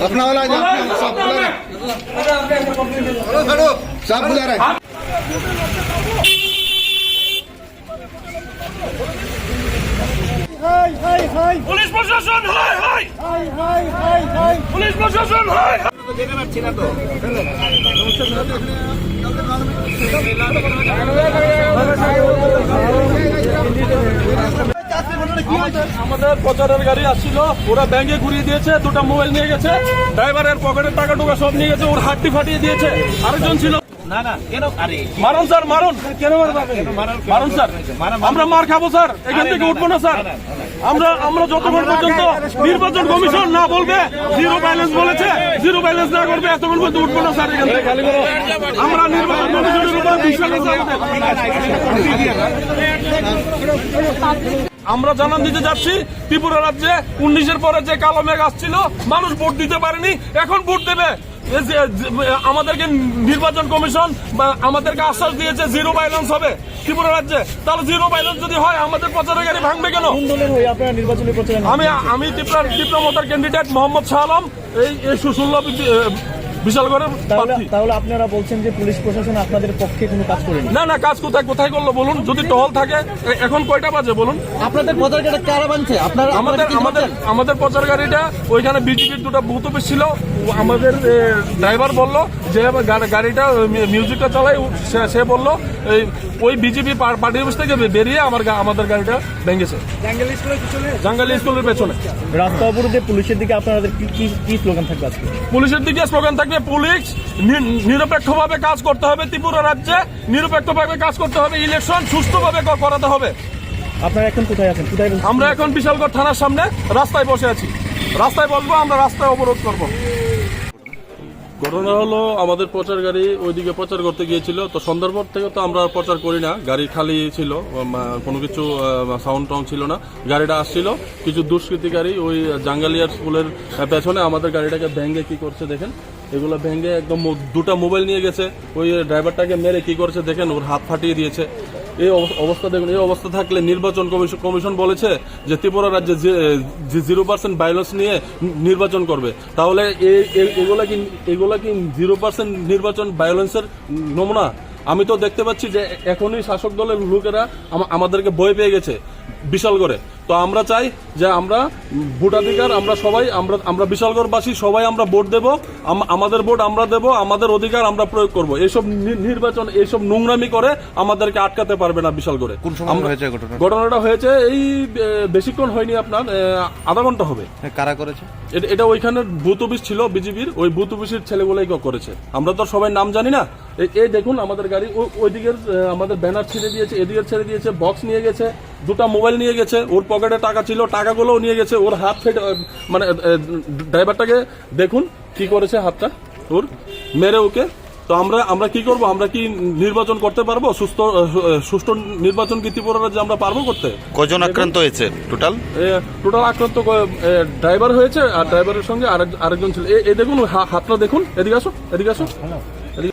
अपना वाला सब बुला रहे हैं। পুলিশ প্রশাসন হাই হাই পুলিশ প্রশাসন হাই আমাদের প্রচারের গাড়ি আসছিল, ওরা ব্যাংকে ঘুরিয়ে দিয়েছে, দুটো মোবাইল নিয়ে গেছে, ড্রাইভারের পকেটের টাকা টুকা সব নিয়ে গেছে, ওর হাতটি ফাটিয়ে দিয়েছে। আরেকজন ছিল না না কেন আরে মারুন স্যার, মারুন কেন মারুন স্যার, আমরা মার খাবো স্যার, এখান থেকে উঠবো না স্যার। আমরা যতক্ষণ পর্যন্ত নির্বাচন কমিশন না বলবে জিরো ব্যালেন্স বলেছে, জিরো ব্যালেন্স না করবে এতক্ষণ পর্যন্ত উঠবো না স্যার এখান থেকে। আমরা নির্বাচন কমিশনের উপর বিশ্বাস আছে আমাদের। আমরা জানান দিতে যাচ্ছি ত্রিপুরা রাজ্যে 19-এর পরে যে কালো মেঘ আসছিল, মানুষ ভোট দিতে পারেনি, এখন ভোট দেবে। আমাদেরকে নির্বাচন কমিশন আমাদেরকে আশ্বাস দিয়েছে জিরো ভাইলেন্স হবে ত্রিপুরা রাজ্যে। তাহলে জিরো ভাইলেন্স যদি হয় আমাদের প্রচারের গাড়ি ভাঙবে কেন? আমি ত্রিপুরা মোতার ক্যান্ডিডেট মোহাম্মদ শাহ আলম, এই সুষুল্ল বিশালগড়ের। তাহলে আপনারা বলছেন যে পুলিশ প্রশাসন আপনাদের পক্ষে কোনো কাজ করেনি? না না, কাজ কোথায় করলো বলুন? যদি টহল থাকে, এখন কয়টা বাজে বলুন? আপনাদের প্রচার গাড়িটা কারা বানছে? আমাদের প্রচার গাড়িটা ওইখানে বিজেপির দুটো বুথ অফিস ছিল, আমাদের ড্রাইভার বললো যে গাড়িটা মিউজিকটা চালাই, সে বললো ওই বিজেপি পার্টি অফিস থেকে বেরিয়ে আমাদের গাড়িটা ভেঙেছে জাঙ্গালি স্কুলের পেছনে। রাস্তা অবরোধে পুলিশের দিকে আপনাদের কি স্লোগান থাকবে আজকে? পুলিশের দিকে স্লোগান থাকবে পুলিশ নিরপেক্ষভাবে কাজ করতে হবে, ত্রিপুরা রাজ্যে নিরপেক্ষভাবে কাজ করতে হবে, ইলেকশন সুষ্ঠুভাবে করাতে হবে। আপনারা এখন কোথায় আছেন? আমরা এখন বিশালগড় থানার সামনে রাস্তায় বসে আছি, রাস্তায় বসবো, আমরা রাস্তায় অবরোধ করব। ঘটনা হলো আমাদের প্রচার গাড়ি ওইদিকে প্রচার করতে গিয়েছিল, তো সন্ধ্যার পর থেকে তো আমরা প্রচার করি না, গাড়ি খালি ছিল, কোনো কিছু সাউন্ড টাউন্ড ছিল না। গাড়িটা আসছিল, কিছু দুষ্কৃতিকারী ওই জাঙ্গালিয়ার স্কুলের পেছনে আমাদের গাড়িটাকে ভেঙে কি করছে দেখেন, এগুলো ভেঙে একদম দুটা মোবাইল নিয়ে গেছে, ওই ড্রাইভারটাকে মেরে কি করছে দেখেন, ওর হাত ফাটিয়ে দিয়েছে। এই অবস্থা দেখুন, এই অবস্থা থাকলে নির্বাচন কমিশন বলেছে যে ত্রিপুরা রাজ্যে 0% ভায়োলেন্স নিয়ে নির্বাচন করবে, তাহলে এগুলা কি 0% নির্বাচন ভায়োলেন্সের নমুনা? আমি তো দেখতে পাচ্ছি যে এখনই শাসক দলের লোকেরা আমাদেরকে ভয় পেয়ে গেছে বিশালগড়ে। তো আমরা চাই যে আমরা ভোটাধিকার, আমরা বিশালগড়বাসী সবাই আমরা ভোট দেব, আমাদের ভোট আমরা দেব, আমাদের অধিকার আমরা প্রয়োগ করব। এইসব নির্বাচন, এইসব নোংরামি করে আমাদেরকে আটকাতে পারবে না বিশালগড়ে। কোন সময় হয়েছে ঘটনাটা হয়েছে এই বেশিক্ষণ হয়নি, আপনার আধা ঘন্টা হবে। কারা করেছে এটা? ওইখানে বুথ অফিস ছিল বিজেপির, ওই বুথ অফিসের ছেলেগুলাই করেছে, আমরা তো সবাই নাম জানি না। এই দেখুন আমাদের গাড়ি ওইদিকের আমাদের ব্যানার ছেড়ে দিয়েছে, এদিকের ছেড়ে দিয়েছে, বক্স নিয়ে গেছে, দুটা মোবাইল নিয়ে গেছে, ওর পকেটে টাকা ছিল, টাকাগুলোও নিয়ে গেছে, ওর হাত ফেটে, মানে ড্রাইভারটাকে দেখুন কি করেছে, হাতটা ওর মেরে ওকে। তো আমরা কি করব? আমরা কি নির্বাচন করতে পারবো? সুষ্ঠু নির্বাচন কি ত্রিপুরা রাজ্যে আমরা পারবো করতে? কজন আক্রান্ত হয়েছে টোটাল আক্রান্ত ড্রাইভার হয়েছে, আর ড্রাইভারের সঙ্গে আরেকজন ছিল। এই দেখুন হাতটা দেখুন, এদিকে আসো।